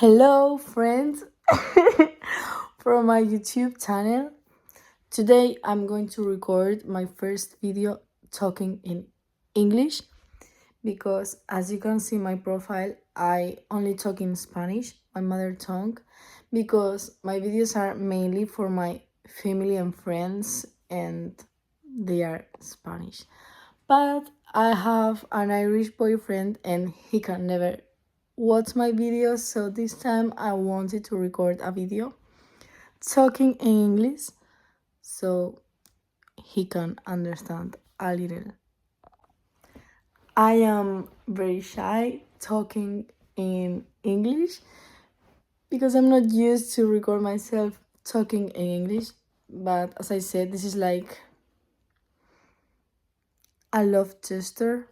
Hello, friends, from my YouTube channel. Today I'm going to record my first video talking in English because, as you can see in my profile, I only talk in Spanish, my mother tongue, because my videos are mainly for my family and friends and they are Spanish. But I have an Irish boyfriend and he can never watch my videos, so this time I wanted to record a video talking in English so he can understand a little. I am very shy talking in English because I'm not used to record myself talking in English, but as I said, this is like a love gesture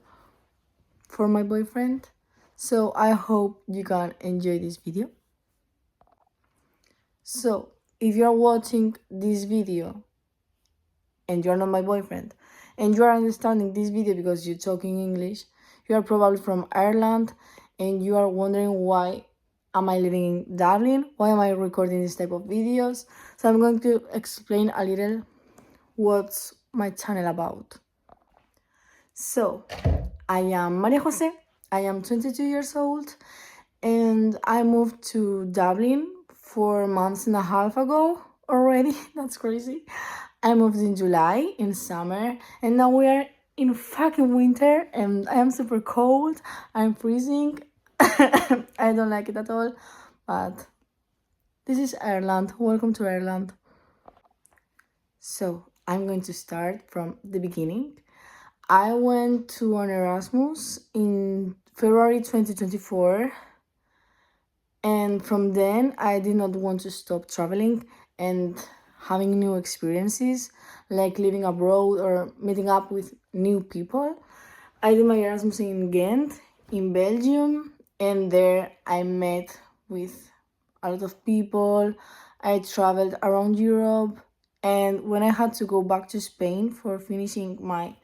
for my boyfriend. So I hope you can enjoy this video. So if you're watching this video and you're not my boyfriend and you are understanding this video because you're talking English, you are probably from Ireland and you are wondering why am I living in Dublin? Why am I recording this type of videos? So I'm going to explain a little what's my channel about. So I am Maria Jose. I am 22 years old and I moved to Dublin 4 months and a half ago already. That's crazy. I moved in July in summer and now we are in fucking winter and I am super cold. I'm freezing. I don't like it at all, but this is Ireland. Welcome to Ireland. So I'm going to start from the beginning. I went to an Erasmus in February 2024, and from then I did not want to stop traveling and having new experiences, like living abroad or meeting up with new people. I did my Erasmus in Ghent, in Belgium, and there I met with a lot of people. I traveled around Europe, and when I had to go back to Spain for finishing my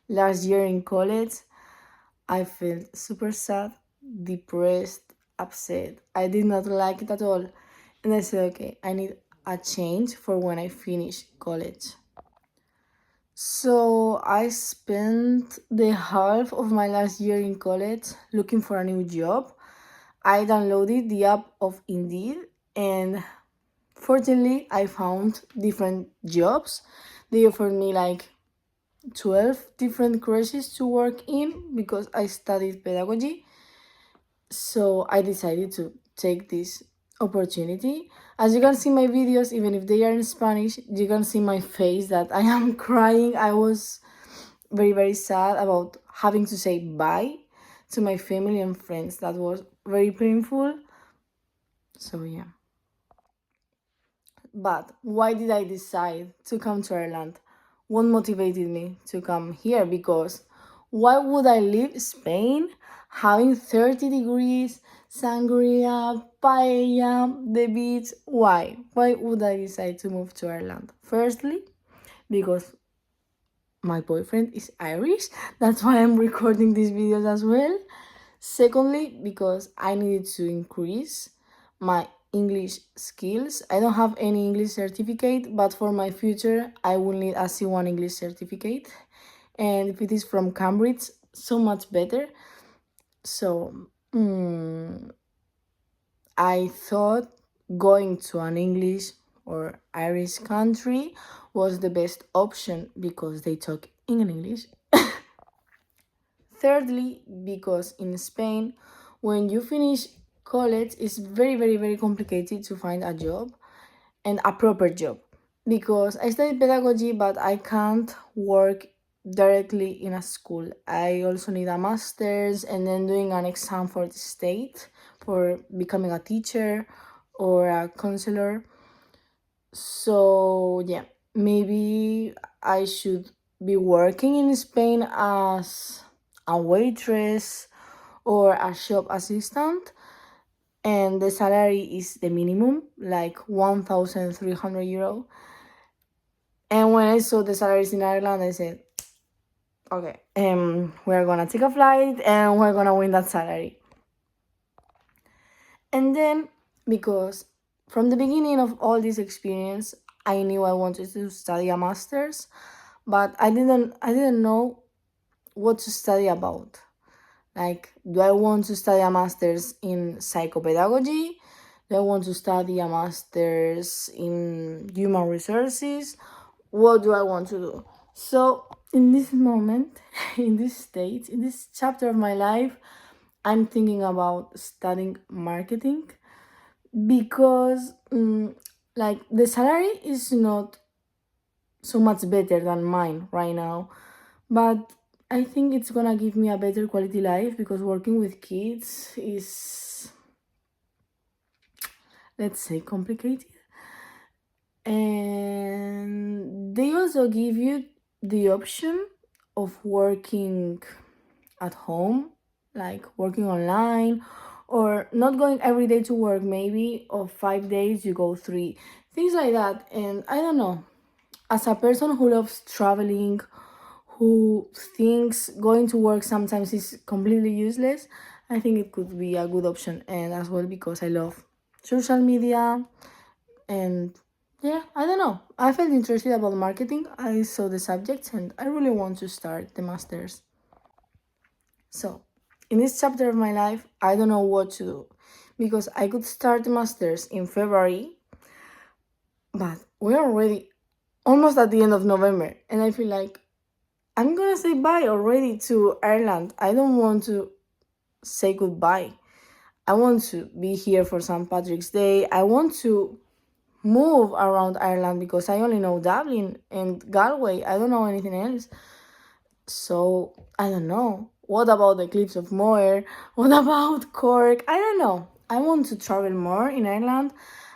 last year in college, I felt super sad, depressed, upset. I did not like it at all. And I said, okay, I need a change for when I finish college. So I spent the half of my last year in college looking for a new job. I downloaded the app of Indeed and fortunately I found different jobs. They offered me like 12 different courses to work in because I studied pedagogy. So I decided to take this opportunity. As you can see my videos, even if they are in Spanish, you can see my face that I am crying. I was very, very sad about having to say bye to my family and friends. That was very painful. So yeah. But why did I decide to come to Ireland? What motivated me to come here? Because why would I leave Spain having 30 degrees, sangria, paella, the beach? Why? Why would I decide to move to Ireland? Firstly, because my boyfriend is Irish. That's why I'm recording these videos as well. Secondly, because I needed to increase my English skills. I don't have any English certificate, but for my future, I will need a C1 English certificate. And if it is from Cambridge, so much better. So I thought going to an English or Irish country was the best option because they talk in English. Thirdly, because in Spain, when you finish college, it's very, very, very complicated to find a job and a proper job. Because I studied pedagogy, but I can't work directly in a school. I also need a master's and then doing an exam for the state for becoming a teacher or a counselor. So, yeah, maybe I should be working in Spain as a waitress or a shop assistant, and the salary is the minimum, like 1,300 euro. And when I saw the salaries in Ireland, I said, okay, we're gonna take a flight and we're gonna win that salary. And then, because from the beginning of all this experience, I knew I wanted to study a master's, but I didn't know what to study about. Like, do I want to study a master's in psychopedagogy? Do I want to study a master's in human resources? What do I want to do? So, in this moment, in this stage, in this chapter of my life, I'm thinking about studying marketing because, like, the salary is not so much better than mine right now, but I think it's gonna give me a better quality life because working with kids is, let's say, complicated. And they also give you the option of working at home, like working online, or not going every day to work, maybe, or 5 days you go three, things like that. And I don't know, as a person who loves traveling, who thinks going to work sometimes is completely useless, I think it could be a good option. And as well, because I love social media. And yeah, I don't know, I felt interested about marketing. I saw the subjects and I really want to start the masters. So in this chapter of my life, I don't know what to do because I could start the masters in February, but we're already almost at the end of November, and I feel like I'm gonna say bye already to Ireland. I don't want to say goodbye. I want to be here for St. Patrick's Day. I want to move around Ireland because I only know Dublin and Galway. I don't know anything else. So I don't know. What about the Cliffs of Moher? What about Cork? I don't know. I want to travel more in Ireland.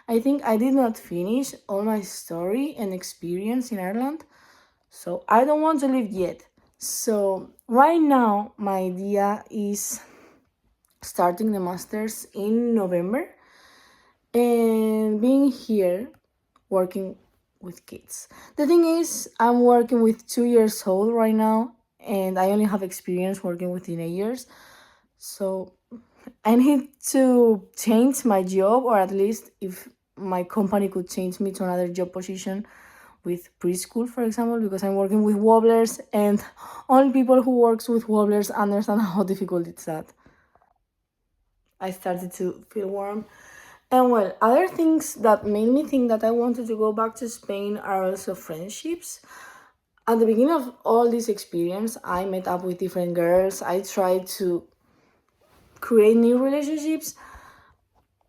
I think I did not finish all my story and experience in Ireland. So I don't want to leave yet. So right now my idea is starting the masters in November and being here working with kids. The thing is, I'm working with 2 years old right now, and I only have experience working with teenagers. So I need to change my job, or at least if my company could change me to another job position with preschool, for example, because I'm working with wobblers, and only people who works with wobblers understand how difficult it's that. I started to feel warm. And well, other things that made me think that I wanted to go back to Spain are also friendships. At the beginning of all this experience, I met up with different girls. I tried to create new relationships,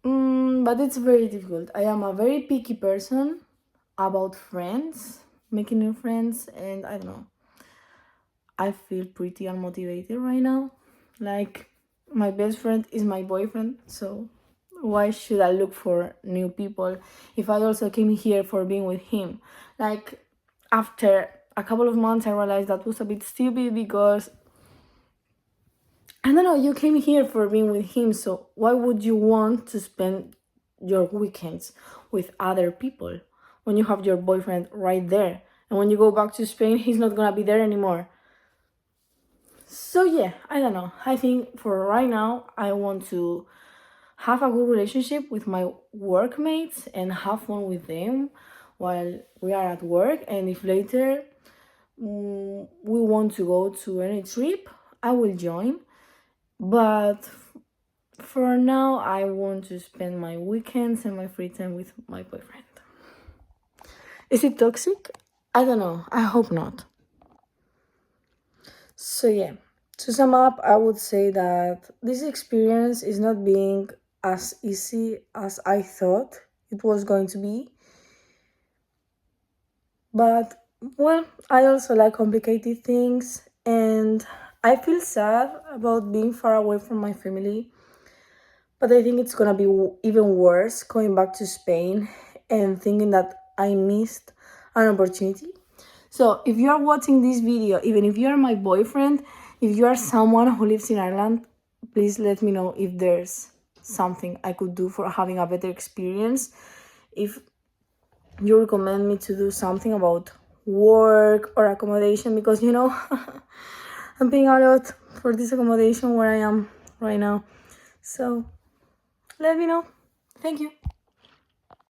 but it's very difficult. I am a very picky person about friends, making new friends, and I don't know. I feel pretty unmotivated right now. Like, my best friend is my boyfriend, so why should I look for new people if I also came here for being with him? Like, after a couple of months, I realized that was a bit stupid because I don't know, you came here for being with him, so why would you want to spend your weekends with other people when you have your boyfriend right there? And when you go back to Spain, he's not gonna be there anymore. So yeah, I don't know. I think for right now, I want to have a good relationship with my workmates and have fun with them while we are at work. And if later we want to go to any trip, I will join. But for now, I want to spend my weekends and my free time with my boyfriend. Is it toxic? I don't know. I hope not. So yeah, to sum up, I would say that this experience is not being as easy as I thought it was going to be. But well, I also like complicated things, and I feel sad about being far away from my family. But I think it's gonna be even worse going back to Spain and thinking that I missed an opportunity. So if you are watching this video, even if you are my boyfriend, if you are someone who lives in Ireland, please let me know if there's something I could do for having a better experience. If you recommend me to do something about work or accommodation, because I'm paying a lot for this accommodation where I am right now. So let me know. Thank you.